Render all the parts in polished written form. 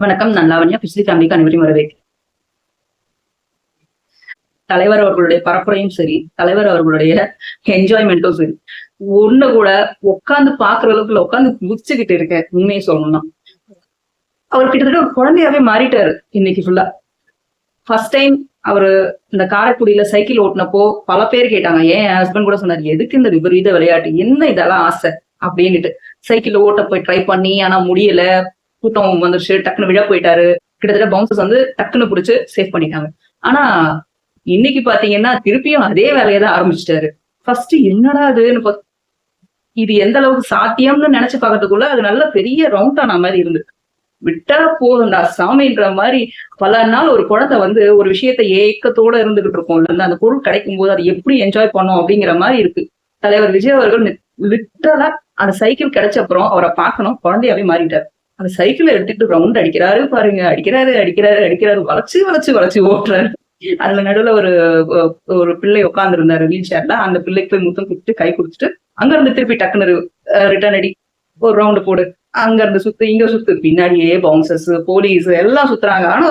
வணக்கம். நான் லாவண்யா. பிஸ்லி ஃபேமிலிக்கு அனைவரையும் வரவேற்கிறேன். தலைவர் அவர்களுடைய பரப்புரையும் சரி, தலைவர் அவர்களுடைய என்ஜாய்மெண்ட்டும் சரி, ஒண்ணு கூட உட்காந்து பாக்குற அளவுக்கு உட்காந்து குதிச்சுக்கிட்டு இருக்கேன். உண்மையை சொல்லணும்னா அவர் கிட்டத்தட்ட ஒரு குழந்தையாவே மாறிட்டாரு இன்னைக்கு ஃபுல்லா. ஃபர்ஸ்ட் டைம் அவரு இந்த காரைக்குடியில சைக்கிள் ஓட்டினப்போ பல பேர் கேட்டாங்க. ஏன் என் ஹஸ்பண்ட் கூட சொன்னாரு, எதுக்கு இந்த விபரீத விளையாட்டு, என்ன இதெல்லாம் ஆசை அப்படின்னுட்டு. சைக்கிள் ஓட்ட போய் ட்ரை பண்ணி ஆனா முடியல, கூட்டம் வந்துருச்சு, டக்குன்னு விழ போயிட்டாரு. கிட்டத்தட்ட பவுன்சர்ஸ் வந்து டக்குன்னு பிடிச்சு சேவ் பண்ணிட்டாங்க. ஆனா இன்னைக்கு பாத்தீங்கன்னா திருப்பியும் அதே வேலையை தான் ஆரம்பிச்சிட்டாரு. ஃபர்ஸ்ட் என்னடா அதுன்னு இது எந்த அளவுக்கு சாத்தியம்னு நினைச்சு பார்க்கறதுக்குள்ள அது நல்ல பெரிய ரவுண்ட் ஆன மாதிரி இருந்து விட்டா போதும்டா சாமின்ற மாதிரி. பல நாள் ஒரு குழந்தை வந்து ஒரு விஷயத்த ஏக்கத்தோட இருந்துகிட்டு இருக்கோம்ல, அந்த பொருள் கிடைக்கும் போது அதை எப்படி என்ஜாய் பண்ணோம் அப்படிங்கிற மாதிரி இருக்கு. தலைவர் விஜய் அவர்கள் லிட்டரலா அந்த சைக்கிள் கிடைச்ச அப்புறம் அவரை பார்க்கணும், குழந்தையாவே மாறிட்டாரு. அந்த சைக்கிளை எடுத்துட்டு ரவுண்ட் அடிக்கிறாரு பாருங்க, அடிக்கிறாரு அடிக்கிறாரு அடிக்கிறாரு, வளைச்சு வளைச்சு வளைச்சு ஓட்டுறாரு. அதுல நடுவுல ஒரு ஒரு பிள்ளை உட்கார்ந்து இருந்தாரு வீல் சேர்ல. அந்த பிள்ளைக்கு போய் முத்தம் கொடுத்துட்டு கை கொடுத்துட்டு அங்க இருந்து திருப்பி டக்குனு ரிட்டர்ன் அடி, ஒரு ரவுண்டு போடு, அங்க இருந்து சுத்து, இங்க சுத்து, பின்னாடியே பவுன்சர்ஸ் போலீஸ் எல்லாம் சுத்துறாங்க. ஆனா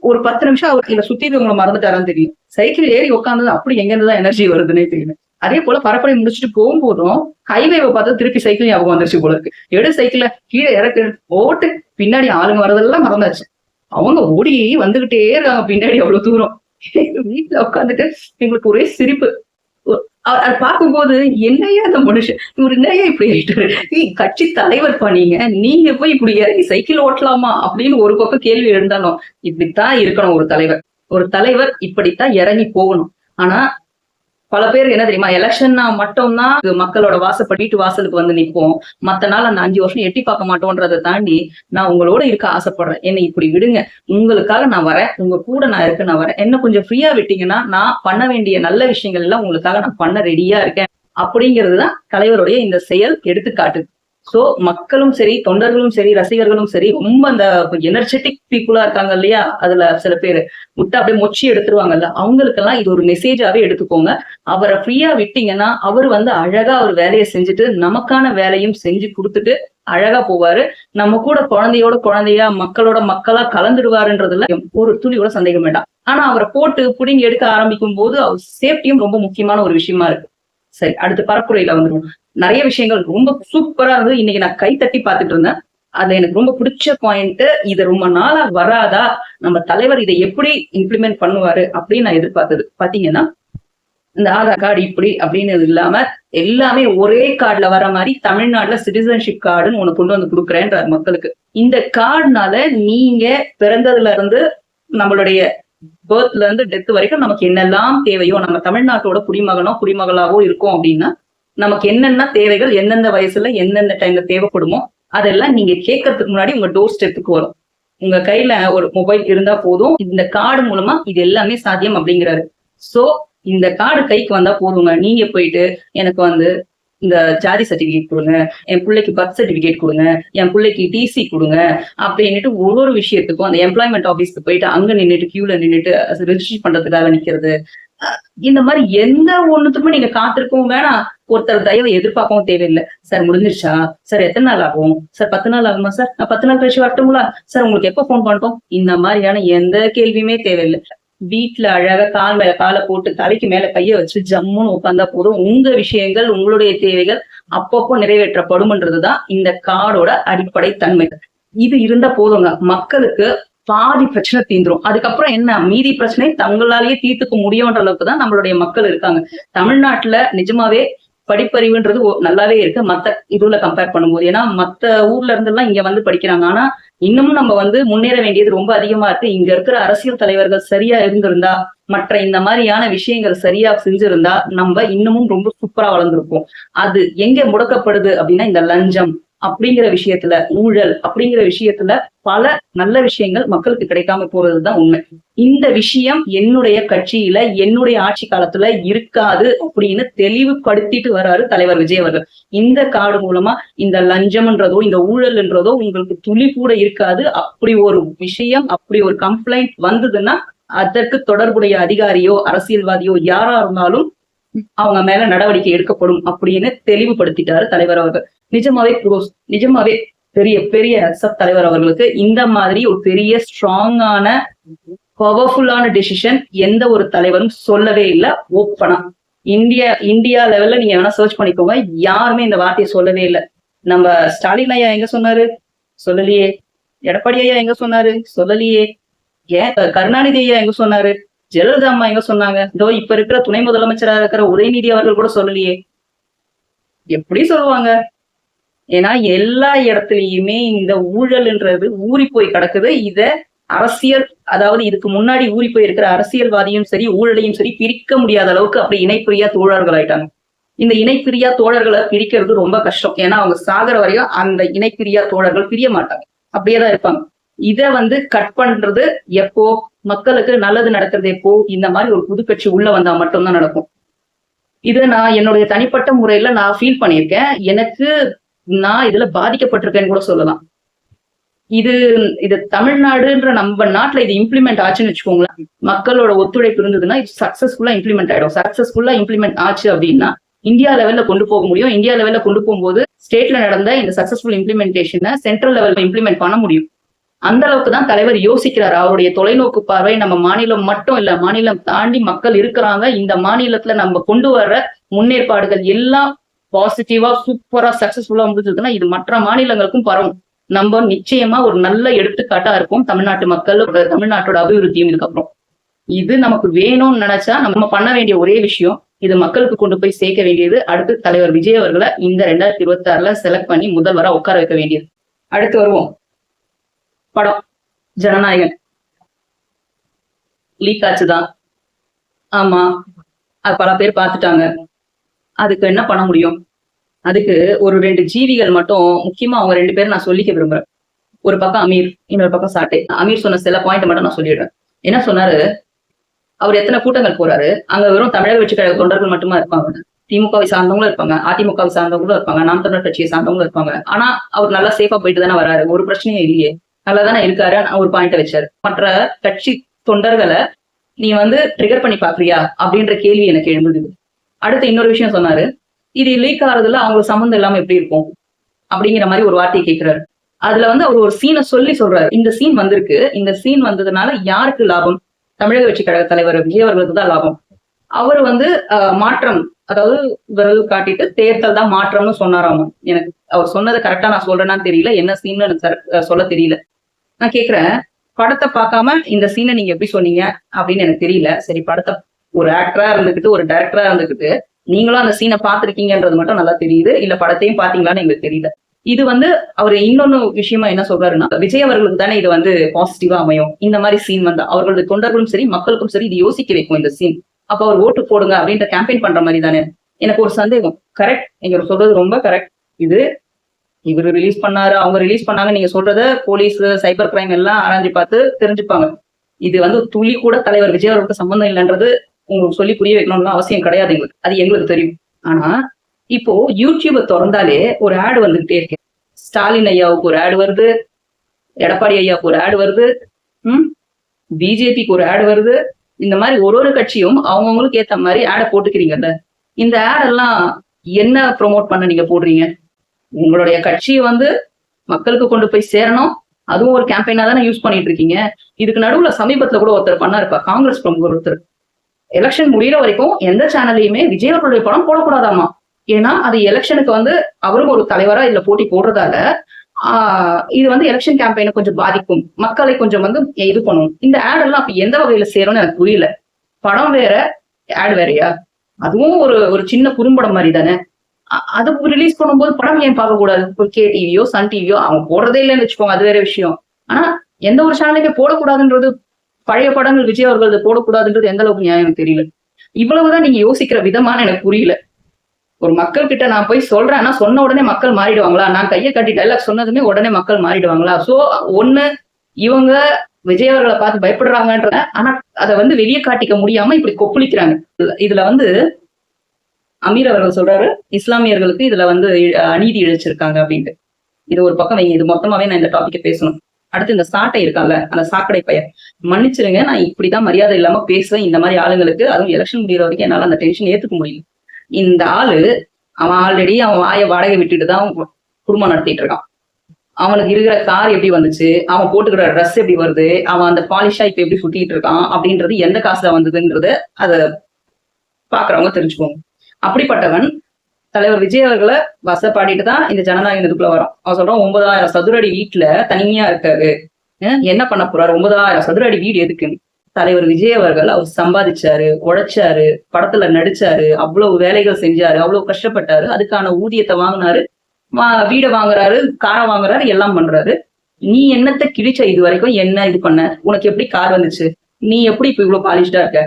ஒரு 10 நிமிஷம் அவர் இல்ல சுத்தி உங்களை மறந்துட்டாரான்னு தெரியும். சைக்கிள் ஏறி உட்காந்தது அப்படி எங்க இருந்துதான் எனர்ஜி வருதுன்னே தெரியும். அதே போல பரப்பரை முடிச்சுட்டு போகும்போதும் ஹைவேவை பார்த்து திருப்பி சைக்கிள் ஞாபகம் வந்துருச்சு போல இருக்கு. எடு சைக்கிள கீழே இறக்கு போட்டு பின்னாடி ஆளுங்க வரதெல்லாம் மறந்தாச்சு. அவங்க ஓடி வந்துகிட்டே இருக்காங்க பின்னாடி அவ்வளவு தூரம். வீட்டுல உட்காந்துட்டு எங்களுக்கு ஒரே சிரிப்பு. அதை பார்க்கும்போது என்னையா அந்த மனுஷன் இவரு என்னையா இப்படி ஆயிட்டாரு, கட்சி தலைவர் பண்ணீங்க, நீங்க போய் இப்படி இறங்கி சைக்கிள் ஓட்டலாமா அப்படின்னு ஒரு பக்கம் கேள்வி இருந்தாலும் இப்படித்தான் இருக்கணும் ஒரு தலைவர். ஒரு தலைவர் இப்படித்தான் இறங்கி போகணும். ஆனா பல பேர் என்ன தெரியுமா, எலெக்ஷன்னா மட்டும்தான் மக்களோட வாசப்படிட்டு வாசலுக்கு வந்து நிற்போம், மத்த நாள் அந்த 5 வருஷம் எட்டி பார்க்க மாட்டோன்றதை தாண்டி நான் உங்களோட இருக்க ஆசைப்படுறேன், என்னை இப்படி விடுங்க, உங்களுக்காக நான் வரேன், உங்க கூட நான் இருக்க நான் வரேன், என்ன கொஞ்சம் ஃப்ரீயா விட்டீங்கன்னா நான் பண்ண வேண்டிய நல்ல விஷயங்கள் எல்லாம் உங்களுக்காக நான் பண்ண ரெடியா இருக்கேன் அப்படிங்கிறதுதான் தலைவருடைய இந்த செயல் எடுத்துக்காட்டு. சோ மக்களும் சரி, தொண்டர்களும் சரி, ரசிகர்களும் சரி, ரொம்ப அந்த எனர்ஜெட்டிக் பீப்புளா இருக்காங்க இல்லையா, அதுல சில பேர் விட்டு அப்படியே மொச்சி எடுத்துருவாங்கல்ல, அவங்களுக்கெல்லாம் இது ஒரு மெசேஜாவே எடுத்துக்கோங்க. அவரை ஃப்ரீயா விட்டீங்கன்னா அவர் வந்து அழகா அவர் வேலையை செஞ்சுட்டு நமக்கான வேலையும் செஞ்சு கொடுத்துட்டு அழகா போவாரு. நம்ம கூட குழந்தையோட குழந்தையா மக்களோட மக்களா கலந்துடுவாருன்றதுல ஒரு துளியோட சந்தேகம் வேண்டாம். ஆனா அவரை போட்டு புடிங்கி எடுக்க ஆரம்பிக்கும் போது அவர் சேஃப்டியும் ரொம்ப முக்கியமான ஒரு விஷயமா இருக்கு. சரி, அடுத்து பரப்புரையில வந்துடும். நிறைய விஷயங்கள் ரொம்ப சூப்பரா இருந்து இன்னைக்கு நான் கை தட்டி பார்த்துட்டு இருந்தேன். அதுல எனக்கு ரொம்ப பிடிச்ச பாயிண்ட், இது ரொம்ப நாளா வராதா, நம்ம தலைவர் இதை எப்படி இம்ப்ளிமெண்ட் பண்ணுவாரு அப்படின்னு நான் எதிர்பார்த்தது. பாத்தீங்கன்னா இந்த ஆதார் கார்டு இப்படி அப்படின்னு இல்லாம எல்லாமே ஒரே கார்டுல வர மாதிரி தமிழ்நாட்டுல சிட்டிசன்ஷிப் கார்டுன்னு ஒண்ணு கொண்டு வந்து கொடுக்குறேன்றார் மக்களுக்கு. இந்த கார்டுனால நீங்க பிறந்ததுல இருந்து நம்மளுடைய பேர்த்ல இருந்து டெத் வரைக்கும் நமக்கு என்னெல்லாம் தேவையோ, நம்ம தமிழ்நாட்டோட குடிமகனோ குடிமகளாவோ இருக்கோம் அப்படின்னா நமக்கு என்னென்ன தேவைகள் எந்தெந்த வயசுல எந்தெந்த டைம்ல தேவைப்படுமோ அதெல்லாம் நீங்க கேட்கறதுக்கு முன்னாடி உங்க டோர் ஸ்டெப்புக்கு வரும். உங்க கையில ஒரு மொபைல் இருந்தா போதும், இந்த கார்டு மூலமா இது எல்லாமே சாத்தியம் அப்படிங்கிறாரு. சோ இந்த கார்டு கைக்கு வந்தா போதுங்க, நீங்க போயிட்டு எனக்கு வந்து இந்த ஜாதி சர்டிபிகேட் கொடுங்க, என் பிள்ளைக்கு பர்த் சர்டிபிகேட் கொடுங்க, என் பிள்ளைக்கு டிசி கொடுங்க அப்படின்னுட்டு ஒரு விஷயத்துக்கும் அந்த எம்ப்ளாய்மெண்ட் ஆபீஸ்க்கு போயிட்டு அங்க நின்றுட்டு கியூல நின்றுட்டு ரெஜிஸ்டர் பண்றதுக்காக நிக்கிறது, இந்த மாதிரி எந்த ஒண்ணுத்துக்குமே நீங்க காத்திருக்கவும் வேணாம், ஒருத்தர் தயவை எதிர்பார்க்கவும் தேவையில்லை. சார் முடிஞ்சிருச்சா சார், எத்தனை நாள் ஆகும் சார், 10 நாள் ஆகுமா சார், நான் 10 நாள் கழிச்சு வரட்டுங்களா சார், உங்களுக்கு எப்ப போன் பண்ணிட்டோம், இந்த மாதிரியான எந்த கேள்வியுமே தேவையில்லை. வீட்டுல அழகா கால் மேல காலை போட்டு தலைக்கு மேல கைய வச்சு ஜம்முன்னு உட்கார்ந்தா போதும், உங்க விஷயங்கள் உங்களுடைய தேவைகள் அப்பப்போ நிறைவேற்றப்படும்ன்றதுதான் இந்த கார்டோட அடிப்படை தன்மை. இது இருந்தா போதுங்க, மக்களுக்கு பாதி பிரச்சனை தீந்துரும். அதுக்கப்புறம் என்ன, மீதி பிரச்சனை தங்களாலேயே தீர்த்துக்க முடியும்ன்ற அளவுக்கு தான் நம்மளுடைய மக்கள் இருக்காங்க. தமிழ்நாட்டுல நிஜமாவே படிப்பறிவுன்றது நல்லாவே இருக்கு மத்த இதுல கம்பேர் பண்ணும்போது. ஏன்னா மத்த ஊர்ல இருந்து எல்லாம் இங்க வந்து படிக்கிறாங்க. ஆனா இன்னமும் நம்ம வந்து முன்னேற வேண்டியது ரொம்ப அதிகமா இருக்கு. இங்க இருக்கிற அரசியல் தலைவர்கள் சரியா இருந்திருந்தா, மற்ற இந்த மாதிரியான விஷயங்கள் சரியா செஞ்சிருந்தா நம்ம இன்னமும் ரொம்ப சூப்பரா வளர்ந்துருப்போம். அது எங்க முடக்கப்படுது அப்படின்னா இந்த லஞ்சம் அப்படிங்கிற விஷயத்துல, ஊழல் அப்படிங்கிற விஷயத்துல பல நல்ல விஷயங்கள் மக்களுக்கு கிடைக்காம போறதுதான் உண்மை. இந்த விஷயம் என்னுடைய கட்சியில என்னுடைய ஆட்சி காலத்துல இருக்காது அப்படின்னு தெளிவுபடுத்திட்டு வர்றாரு தலைவர் விஜய் அவர்கள். இந்த கார்டு மூலமா இந்த லஞ்சம்ன்றதோ இந்த ஊழல்ன்றதோ உங்களுக்கு துளி கூட இருக்காது. அப்படி ஒரு விஷயம், அப்படி ஒரு கம்ப்ளைண்ட் வந்ததுன்னா அதற்கு தொடர்புடைய அதிகாரியோ அரசியல்வாதியோ யாரா இருந்தாலும் அவங்க மேல நடவடிக்கை எடுக்கப்படும் அப்படின்னு தெளிவுபடுத்திட்டாரு தலைவர் அவர்கள். நிஜமாவே பெரிய பெரிய எஸ்எஃப் தலைவர் அவர்களுக்கு இந்த மாதிரி ஒரு பெரிய ஸ்ட்ராங்கான பவர்ஃபுல்லான டெசிஷன் எந்த ஒரு தலைவரும் சொல்லவே இல்லை ஓப்பனா. இந்தியா லெவல்ல நீங்க வேணா சர்ச் பண்ணிக்கோங்க, யாருமே இந்த வார்த்தையை சொல்லவே இல்லை. நம்ம ஸ்டாலின் ஐயா எங்க சொன்னாரு? சொல்லலையே. எடப்பாடி ஐயா எங்க சொன்னாரு? சொல்லலையே. ஏன் கருணாநிதி ஐயா எங்க சொன்னாரு? ஜெயலலிதா அம்மா எங்க சொன்னாங்க? இதோ இப்ப இருக்கிற துணை முதலமைச்சராக இருக்கிற உதயநிதி அவர்கள் கூட சொல்லலையே. எப்படி சொல்லுவாங்க? ஏன்னா எல்லா இடத்துலயுமே இந்த ஊழல்ன்றது ஊறி போய் கிடக்குது. இத அரசியல், அதாவது இதுக்கு முன்னாடி ஊறி போய் இருக்கிற அரசியல்வாதியும் சரி ஊழலையும் சரி பிரிக்க முடியாத அளவுக்கு அப்படி இணைப்பிரியா தோழர்கள் ஆயிட்டாங்க. இந்த இணைப்பிரியா தோழர்களை பிரிக்கிறது ரொம்ப கஷ்டம். ஏன்னா அவங்க சாகர வரையும் அந்த இணைப்பிரியா தோழர்கள் பிரிய மாட்டாங்க, அப்படியேதான் இருப்பாங்க. இத கட் பண்றது எப்போ? மக்களுக்கு நல்லது நடக்கிறது எப்போ? இந்த மாதிரி ஒரு புது கட்சி உள்ள வந்தா மட்டும்தான் நடக்கும். இதை நான் என்னுடைய தனிப்பட்ட முறையில நான் ஃபீல் பண்ணியிருக்கேன். நான் இதுல பாதிக்கப்பட்டிருக்கேன்னு கூட சொல்லலாம். இது தமிழ்நாடுன்ற நம்ம நாட்டுல இது இம்ப்ளிமெண்ட் ஆச்சுன்னு வச்சுக்கோங்களேன், மக்களோட ஒத்துழைப்பு இருந்ததுன்னா இது சக்சஸ்ஃபுல்லா இம்ப்ளிமெண்ட் ஆயிடும். சக்சஸ்ஃபுல்லா இம்ப்ளிமெண்ட் ஆச்சு அப்படின்னா இந்தியா லெவல்ல கொண்டு போக முடியும். இந்தியா லெவல்ல கொண்டு போகும்போது ஸ்டேட்ல நடந்த இந்த சக்சஸ்ஃபுல் இம்ப்ளிமெண்டேஷனை சென்ட்ரல் லெவல்ல இம்ப்ளிமெண்ட் பண்ண முடியும். அந்த அளவுக்கு தான் தலைவர் யோசிக்கிறார். அவருடைய தொலைநோக்கு பார்வை நம்ம மாநிலம் மட்டும் இல்ல, மாநிலம் தாண்டி மக்கள் இருக்கிறாங்க. இந்த மாநிலத்துல நம்ம கொண்டு வர்ற முன்னேற்பாடுகள் எல்லாம் பாசிட்டிவா சூப்பரா சக்சஸ்ஃபுல்லா முடிஞ்சதுன்னா இது மற்ற மாநிலங்களுக்கும் பரவும். நம்ம நிச்சயமா ஒரு நல்ல எடுத்துக்காட்டா இருக்கும் தமிழ்நாட்டு மக்கள், தமிழ்நாட்டோட அபிவிருத்தியும். இதுக்கப்புறம் இது நமக்கு வேணும்னு நினைச்சா நம்ம பண்ண வேண்டிய ஒரே விஷயம், இது மக்களுக்கு கொண்டு போய் சேர்க்க வேண்டியது. அடுத்து தலைவர் விஜய் அவர்களை இந்த 2026 செலக்ட் பண்ணி முதல்வரா உட்கார வைக்க வேண்டியது. அடுத்து வருவோம், படம் ஜனநாயகன் லீக் ஆச்சுதான். ஆமா, அது பல பேர் பார்த்துட்டாங்க. அதுக்கு என்ன பண்ண முடியும்? அதுக்கு ஒரு 2 ஜீவிகள் மட்டும், முக்கியமா அவங்க 2 பேரும் நான் சொல்லிக்க விரும்புறேன். ஒரு பக்கம் அமீர், இன்னொரு பக்கம் சாட்டை. அமீர் சொன்ன சில பாயிண்ட் மட்டும் நான் சொல்லிடுறேன். என்ன சொன்னாரு? அவர் எத்தனை கூட்டங்கள் போறாரு, அங்க வெறும் தமிழக வெற்றி கழக தொண்டர்கள் மட்டுமா இருப்பாங்க, திமுகவை சார்ந்தவங்களும் இருப்பாங்க, அதிமுகவை சார்ந்தவங்களும் இருப்பாங்க, நாம் தமிழர் கட்சியை சார்ந்தவங்களும் இருப்பாங்க. ஆனா அவர் நல்லா சேஃபா போயிட்டு தானே வராரு, ஒரு பிரச்சனையும் இல்லையே, நல்லா தானே இருக்காரு. ஒரு பாயிண்ட வச்சாரு. மற்ற கட்சி தொண்டர்களை நீ ட்ரிகர் பண்ணி பாக்குறியா அப்படின்ற கேள்வி எனக்கு எழுந்தது. அடுத்து இன்னொரு விஷயம் சொன்னாரு, இது லீக் ஆறதுல அவங்களுக்கு சம்மந்தம் இல்லாம எப்படி இருக்கும் அப்படிங்கிற மாதிரி ஒரு வார்த்தையை கேட்கிறாரு. அதுல அவர் ஒரு சீனை சொல்றாரு. இந்த சீன் வந்திருக்கு, இந்த சீன் வந்ததுனால யாருக்கு லாபம்? தமிழக வெற்றி கழக தலைவர் விஜய் அவர்களுக்கு தான் லாபம். அவர் மாற்றம், அதாவது விரல் காட்டிட்டு தேர்தல் தான் மாற்றம்னு சொன்னாராமா. எனக்கு அவர் சொன்னது கரெக்டா நான் சொல்றேன்னான்னு தெரியல, என்ன சீன்னு எனக்கு சொல்ல தெரியல. நான் கேக்குறேன், படத்தை பார்க்காம இந்த சீனை நீங்க எப்படி சொன்னீங்க அப்படின்னு எனக்கு தெரியல. சரி, படத்தை ஒரு ஆக்டரா இருந்துகிட்டு ஒரு டைரக்டரா இருந்துகிட்டு நீங்களும் அந்த சீனை பார்த்திருக்கீங்கன்றது மட்டும் நல்லா தெரியுது, இல்ல படத்தையும் பாத்தீங்களான்னு எங்களுக்கு தெரியல. இது அவர் இன்னொன்னு விஷயமா என்ன சொல்றாருன்னா, விஜய் அவர்களுக்கு தானே இது பாசிட்டிவா அமையும். இந்த மாதிரி சீன் அவர்களுடைய தொண்டர்களும் சரி மக்களுக்கும் சரி இது யோசிக்க வைக்கும் இந்த சீன். அப்ப அவர் ஓட்டு போடுங்க அப்படின்ற கேம்பெயின் பண்ற மாதிரி தானே. எனக்கு ஒரு சந்தேகம். கரெக்ட், நீங்க சொல்றது ரொம்ப கரெக்ட். இவர் ரிலீஸ் பண்ணாரு, அவங்க ரிலீஸ் பண்ணாங்க, நீங்க சொல்றத போலீஸ் சைபர் கிரைம் எல்லாம் ஆராய்ச்சி பார்த்து தெரிஞ்சுப்பாங்க. இது துளி கூட தலைவர் விஜய் அவர்களுக்கு சம்பந்தம் இல்லைன்றது உங்களுக்கு சொல்லி புரிய வைக்கணும்னு அவசியம் கிடையாது எங்களுக்கு, அது எங்களுக்கு தெரியும். ஆனா இப்போ யூடியூபை திறந்தாலே ஒரு ஆடு வந்துகிட்டே இருக்கு. ஸ்டாலின் ஐயாவுக்கு ஒரு ஆடு வருது, எடப்பாடி ஐயாவுக்கு ஒரு ஆடு வருது, பிஜேபிக்கு ஒரு ஆடு வருது. இந்த மாதிரி ஒரு கட்சியும் அவங்கவுங்களுக்கு ஏத்த மாதிரி ஆடை போட்டுக்கிறீங்கல்ல. இந்த ஆடெல்லாம் என்ன ப்ரொமோட் பண்ண நீங்க போடுறீங்க? உங்களுடைய கட்சியை மக்களுக்கு கொண்டு போய் சேரணும், அதுவும் ஒரு கேம்பெயினா தானே யூஸ் பண்ணிட்டு இருக்கீங்க. இதுக்கு நடுவுல சமீபத்துல கூட ஒருத்தர் பண்ணாருப்பா, காங்கிரஸ் பிரமுகர் ஒருத்தர். எலெக்ஷன் முடிகிற வரைக்கும் எந்த சேனல்லையுமே விஜய் அவர்களுடைய படம் போடக்கூடாதாமா. ஏன்னா அது எலெக்ஷனுக்கு அவரும் ஒரு தலைவரா இதுல போட்டி போடுறதால இது எலெக்ஷன் கேம்பெயினை கொஞ்சம் பாதிக்கும், மக்களை கொஞ்சம் இது பண்ணும். இந்த ஆட் எல்லாம் அப்ப எந்த வகையில சேரும்னு எனக்கு புரியல. படம் வேற, ஆட் வேறையா? அதுவும் ஒரு சின்ன குறும்படம் மாதிரி தானே. அது ரிலீஸ் பண்ணும்போது படம் ஏன் பார்க்க கூடாது? இப்போ KTV சன் டிவியோ அவங்க போடுறதே இல்லைன்னு வச்சுக்கோங்க, அது வேற விஷயம். ஆனா எந்த ஒரு சேனலுமே போடக்கூடாதுன்றது, பழைய படங்கள் விஜய் அவர்கள் போடக்கூடாதுன்றது எந்த அளவுக்கு நியாயம் தெரியல. இவ்வளவுதான் நீங்க யோசிக்கிற விதமான எனக்கு புரியல. ஒரு மக்கள் கிட்ட நான் போய் சொல்றேன், ஆனா சொன்ன உடனே மக்கள் மாறிடுவாங்களா? நான் கையை கட்டி டைலாக் சொன்னதுமே உடனே மக்கள் மாறிடுவாங்களா? சோ ஒண்ணு இவங்க விஜய் அவர்களை பார்த்து பயப்படுறாங்கன்ற, ஆனா அதை வெளியே காட்டிக்க முடியாம இப்படி கொப்பளிக்கிறாங்க. இதுல அமீர் அவர்கள் சொல்றாரு, இஸ்லாமியர்களுக்கு இதுல அநீதி இழைச்சிருக்காங்க அப்படின்ட்டு. இது ஒரு பக்கம் வைங்க, இது மொத்தமாவே நான் இந்த டாபிக்கை பேசணும். அடுத்து இந்த சாட்டை இருக்காங்க, அந்த சாக்கடை பெயர், மன்னிச்சிருங்க, நான் இப்படிதான் மரியாதை இல்லாம பேசுவேன் இந்த மாதிரி ஆளுங்களுக்கு. அதுவும் எலெக்ஷன் முடிகிற வரைக்கும் என்னால அந்த டென்ஷன் ஏத்துக்க முடியல. இந்த ஆளு அவன் ஆல்ரெடி அவன் வாயை வாடகை விட்டுட்டு தான் குடும்பம் நடத்திட்டு இருக்கான். அவனுக்கு இருக்கிற கார் எப்படி வந்துச்சு, அவன் போட்டுக்கிற ட்ரெஸ் எப்படி வருது, அவன் அந்த பாலிஷா இப்ப எப்படி சுத்திட்டு இருக்கான் அப்படின்றது எந்த காசுல வந்ததுன்றத அத பாக்குறவங்க தெரிஞ்சுக்கோங்க. அப்படிப்பட்டவன் தலைவர் விஜய் அவர்களை வசப்பாடிட்டு தான் இந்த ஜனநாயக இதுக்குள்ள வரும். அவன் சொல்றான் 9,000 சதுர அடி வீட்டுல தனிமையா இருக்காரு, என்ன பண்ண போறாரு, 9,000 சதுர அடி வீடு எதுக்குன்னு. தலைவர் விஜய் அவர்கள் அவர் சம்பாதிச்சாரு, உழைச்சாரு, படத்துல நடிச்சாரு, அவ்வளவு வேலைகள் செஞ்சாரு, அவ்வளவு கஷ்டப்பட்டாரு, அதுக்கான ஊதியத்தை வாங்கினாரு, வீடை வாங்குறாரு, காரை வாங்குறாரு, எல்லாம் பண்றாரு. நீ என்னத்த கிழிச்ச இது வரைக்கும், என்ன இது பண்ண, உனக்கு எப்படி கார் வந்துச்சு, நீ எப்படி இப்ப இவ்வளவு பாலிஷ்டா இருக்க,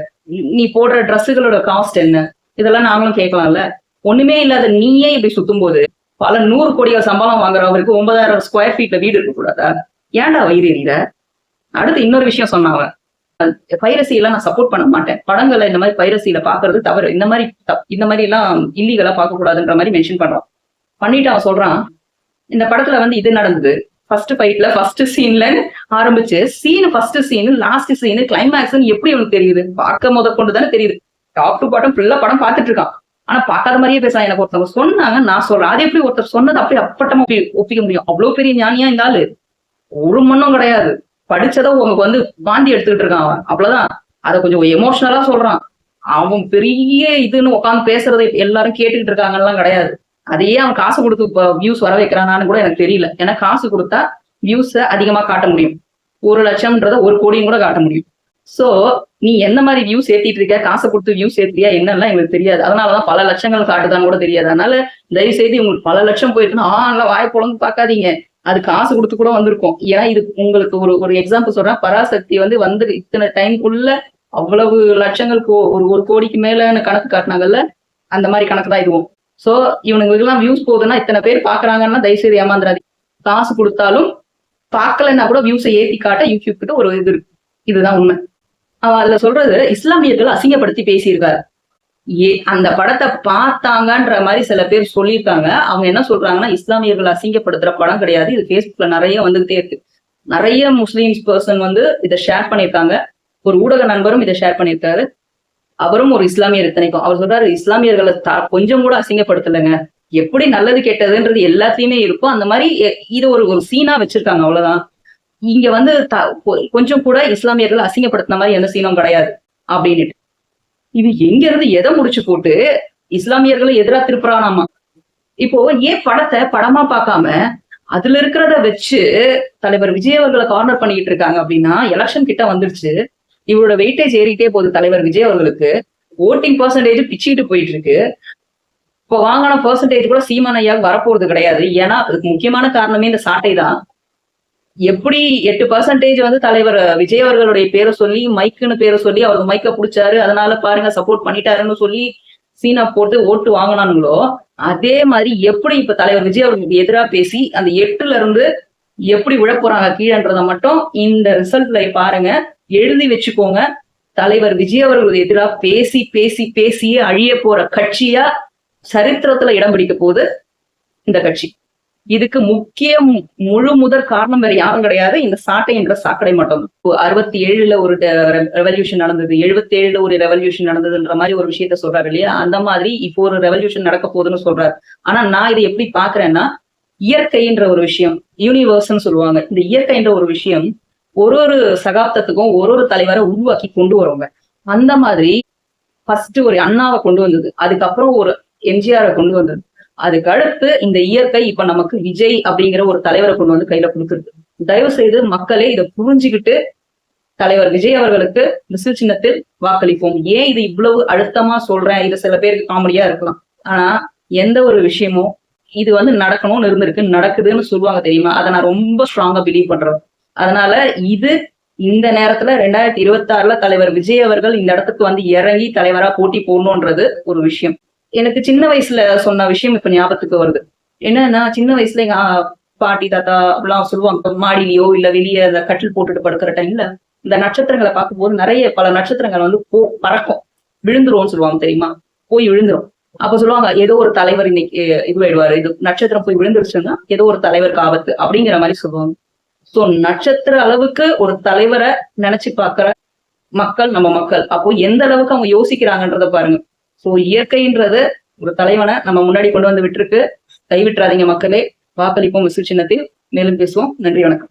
நீ போடுற ட்ரெஸ்ஸுகளோட காஸ்ட் என்ன, இதெல்லாம் நாங்களும் கேட்கலாம்ல. ஒண்ணுமே இல்லாத நீயே இப்படி சுத்தும் போது பல 100 கோடிகள் சம்பளம் வாங்குறவருக்கு 9,000 ஸ்கொயர் ஃபீட்ல வீடு இருக்க கூடாதா? ஏன்டா வயிறு எறிகிற? அடுத்து இன்னொரு விஷயம் சொன்னாங்க, பைரசி எல்லாம் நான் சப்போர்ட் பண்ண மாட்டேன், படங்களை இந்த மாதிரி பைரசியில பாக்குறது தவறு, இந்த மாதிரி எல்லாம் இல்லீகலா பார்க்க கூடாதுன்ற மாதிரி மென்ஷன் பண்றான். பண்ணிட்டு அவன் சொல்றான், இந்த படத்துல வந்து இது நடந்தது, ஃபர்ஸ்ட் ஃபைட்ல ஃபர்ஸ்ட் சீன்ல ஆரம்பிச்சு first scene last scene climax எப்படி அவனுக்கு தெரியுது? பார்க்க முதற்கொண்டு தானே தெரியுது. டாப் டு பாட்டம் ஃபுல்லா படம் பார்த்துட்டு இருக்கான், ஆனா பார்க்காத மாதிரியே பேசலாம். எனக்கு ஒருத்தவங்க சொன்னாங்க, நான் சொல்றேன், அது எப்படி ஒருத்தர் சொன்னது அப்படி அப்பட்டமா ஒப்பிக்க முடியும்? அவ்வளவு பெரிய ஞானியா இந்த ஆளு ஒரு மண்ணும் கிடையாது, படிச்சதை உங்களுக்கு வந்து வாந்தி எடுத்துக்கிட்டு இருக்கான் அவன், அவ்வளவுதான். அதை கொஞ்சம் எமோஷனலா சொல்றான். அவன் பெரிய இதுன்னு உட்காந்து பேசுறதை எல்லாரும் கேட்டுக்கிட்டு இருக்காங்கலாம் கிடையாது. அதையே அவன் காசு கொடுத்து வியூஸ் வர வைக்கிறானான்னு கூட எனக்கு தெரியல. ஏன்னா காசு கொடுத்தா வியூஸை அதிகமா காட்ட முடியும், 1,00,000ன்றத 1 கோடியும் கூட காட்ட முடியும். சோ நீ எந்த மாதிரி வியூஸ் ஏத்திட்டு இருக்க, காசை கொடுத்து வியூஸ் ஏத்தியா என்னெல்லாம் எங்களுக்கு தெரியாது. அதனாலதான் பல லட்சங்கள் காட்டுதான்னு கூட தெரியாது. அதனால தயவு செய்து உங்களுக்கு பல லட்சம் போயிருக்குன்னா நல்லா வாய் பொழந்து பார்க்காதீங்க, அது காசு கொடுத்து கூட வந்திருக்கும். ஏன்னா இது உங்களுக்கு ஒரு எக்ஸாம்பிள் சொல்றேன், பராசக்தி வந்து இத்தனை டைம்குள்ள அவ்வளவு லட்சங்களுக்கு ஒரு கோடிக்கு மேல கணக்கு காட்டினாங்கல்ல, அந்த மாதிரி கணக்கு தான் இதுவும். சோ இவனுங்களுக்கு எல்லாம் வியூஸ் போகுதுன்னா, இத்தனை பேர் பாக்குறாங்கன்னா தயவுசெய்து ஏமாந்துடாது. காசு கொடுத்தாலும் பார்க்கலன்னா கூட வியூஸை ஏத்தி காட்ட யூடியூப் கிட்ட ஒரு இது இருக்கு. இதுதான் உண்மை. அவன் அதுல சொல்றது இஸ்லாமியர்கள் அசிங்கப்படுத்தி பேசியிருக்காரு. அந்த படத்தை பார்த்தாங்கன்ற மாதிரி சில பேர் சொல்லியிருக்காங்க. அவங்க என்ன சொல்றாங்கன்னா, இஸ்லாமியர்கள் அசிங்கப்படுத்துற படம் கிடையாது, இது Facebookல நிறைய வந்துகிட்டே இருக்கு. நிறைய முஸ்லிம்ஸ் பர்சன் வந்து இதை ஷேர் பண்ணியிருக்காங்க. ஒரு ஊடக நண்பரும் இதை ஷேர் பண்ணியிருக்காரு. அவரும் ஒரு இஸ்லாமியர் இத்தனைக்கும். அவர் சொல்றாரு, இஸ்லாமியர்களை கொஞ்சம் கூட அசிங்கப்படுத்தலைங்க, எப்படி நல்லது கெட்டதுன்றது எல்லாத்தையுமே இருக்கும், அந்த மாதிரி இது ஒரு சீனா வச்சிருக்காங்க, அவ்வளவுதான். இங்க வந்து கொஞ்சம் கூட இஸ்லாமியர்கள் அசிங்கப்படுத்தின மாதிரி எந்த சீனும் கிடையாது அப்படின்னு. இது எங்க இருந்து எதை முடிச்சு போட்டு இஸ்லாமியர்களை எதிரா திருப்புறானாமா. இப்போ ஏன் படத்தை படமா பார்க்காம அதுல இருக்கிறத வச்சு தலைவர் விஜய் அவர்களை கார்னர் பண்ணிட்டு இருக்காங்க அப்படின்னா, எலெக்ஷன் கிட்ட வந்துருச்சு, இவரோட வெயிட்டேஜ் ஏறிட்டே போகுது. தலைவர் விஜய் அவர்களுக்கு ஓட்டிங் பர்சன்டேஜ் பிச்சுக்கிட்டு போயிட்டு இருக்கு. இப்போ வாங்கின பர்சன்டேஜ் கூட சீமான் ஐயாவுக்கு வரப்போறது கிடையாது. ஏன்னா அதுக்கு முக்கியமான காரணமே இந்த சாட்டை தான். எப்படி 8% வந்து தலைவர் விஜய் அவர்களுடைய பேரை சொல்லி, மைக்குன்னு பேரை சொல்லி அவருக்கு மைக்க பிடிச்சாரு, அதனால பாருங்க சப்போர்ட் பண்ணிட்டாருன்னு சொல்லி சீனா போட்டு ஓட்டு வாங்கினானுங்களோ, அதே மாதிரி எப்படி இப்ப தலைவர் விஜய் அவர்களுக்கு எதிராக பேசி அந்த 8ல இருந்து எப்படி விழ போறாங்க கீழன்றத மட்டும் இந்த ரிசல்ட்ல பாருங்க, எழுதி வச்சுக்கோங்க. தலைவர் விஜய் அவர்களுக்கு எதிராக பேசி பேசி பேசியே அழிய போற கட்சியா சரித்திரத்துல இடம் பிடிக்க போகுது இந்த கட்சி. இதுக்கு முக்கிய முழு முதற் காரணம் வேற யாரும் கிடையாது, இந்த சாட்டை என்ற சாக்கடை மட்டும். 67ல ஒரு ரெவல்யூஷன் நடந்தது, 77ல ஒரு ரெவல்யூஷன் நடந்ததுன்ற மாதிரி ஒரு விஷயத்த சொல்றாரு இல்லையா, அந்த மாதிரி இப்போ ஒரு ரெவல்யூஷன் நடக்க போகுதுன்னு சொல்றாரு. ஆனா நான் இதை எப்படி பாக்குறேன்னா, இயற்கைன்ற ஒரு விஷயம், யூனிவர்ஸ்ன்னு சொல்லுவாங்க. இந்த இயற்கைன்ற ஒரு விஷயம் ஒரு சகாப்தத்துக்கும் ஒரு தலைவரை உருவாக்கி கொண்டு வருவாங்க. அந்த மாதிரி ஃபர்ஸ்ட் ஒரு அண்ணாவை கொண்டு வந்தது, அதுக்கப்புறம் ஒரு எம்ஜிஆரை கொண்டு வந்தது, அதுக்கு அடுத்து இந்த இயற்கை இப்ப நமக்கு விஜய் அப்படிங்கிற ஒரு தலைவரை கொண்டு வந்து கையில கொடுத்துருக்கு. தயவு செய்து மக்களே இதை புரிஞ்சுக்கிட்டு தலைவர் விஜய் அவர்களுக்கு விசில் சின்னத்தில் வாக்களிப்போம். ஏன் இது இவ்வளவு அழுத்தமா சொல்றேன், இது சில பேருக்கு காமெடியா இருக்கலாம், ஆனா எந்த ஒரு விஷயமும் இது வந்து நடக்கணும்னு இருந்திருக்கு, நடக்குதுன்னு சொல்லுவாங்க தெரியுமா, அதை நான் ரொம்ப ஸ்ட்ராங்கா பிலீவ் பண்றேன். அதனால இது இந்த நேரத்துல 2026ல தலைவர் விஜய் அவர்கள் இந்த இடத்துக்கு வந்து இறங்கி தலைவரா போட்டி போடணும்ன்றது ஒரு விஷயம். எனக்கு சின்ன வயசுல சொன்ன விஷயம் இப்ப ஞாபகத்துக்கு வருது. என்னன்னா, சின்ன வயசுல எங்க பாட்டி தாத்தா அப்படிலாம் சொல்லுவாங்க, மாடியிலயோ இல்ல வெளியே அந்த கட்டில் போட்டுட்டு படுக்கிற டைம்ல இந்த நட்சத்திரங்களை பார்க்கும்போது பல நட்சத்திரங்கள் வந்து பறக்கும், விழுந்துருவோம்னு சொல்லுவாங்க தெரியுமா, போய் விழுந்துரும். அப்ப சொல்லுவாங்க, ஏதோ ஒரு தலைவர் இன்னைக்கு இதுவாயிடுவாரு, இது நட்சத்திரம் போய் விழுந்துருச்சுன்னா ஏதோ ஒரு தலைவருக்கு ஆபத்து அப்படிங்கிற மாதிரி சொல்லுவாங்க. சோ நட்சத்திர அளவுக்கு ஒரு தலைவரை நினைச்சு பாக்குற மக்கள் நம்ம மக்கள். அப்போ எந்த அளவுக்கு அவங்க யோசிக்கிறாங்கன்றத பாருங்க. சோ இயற்கைன்றது ஒரு தலைவனை நம்ம முன்னாடி கொண்டு வந்து விட்டுருக்கு, கைவிட்டுறாதீங்க மக்களே, வாக்களிப்போம் விசில் சின்னத்தில். மேலும் பேசுவோம். நன்றி, வணக்கம்.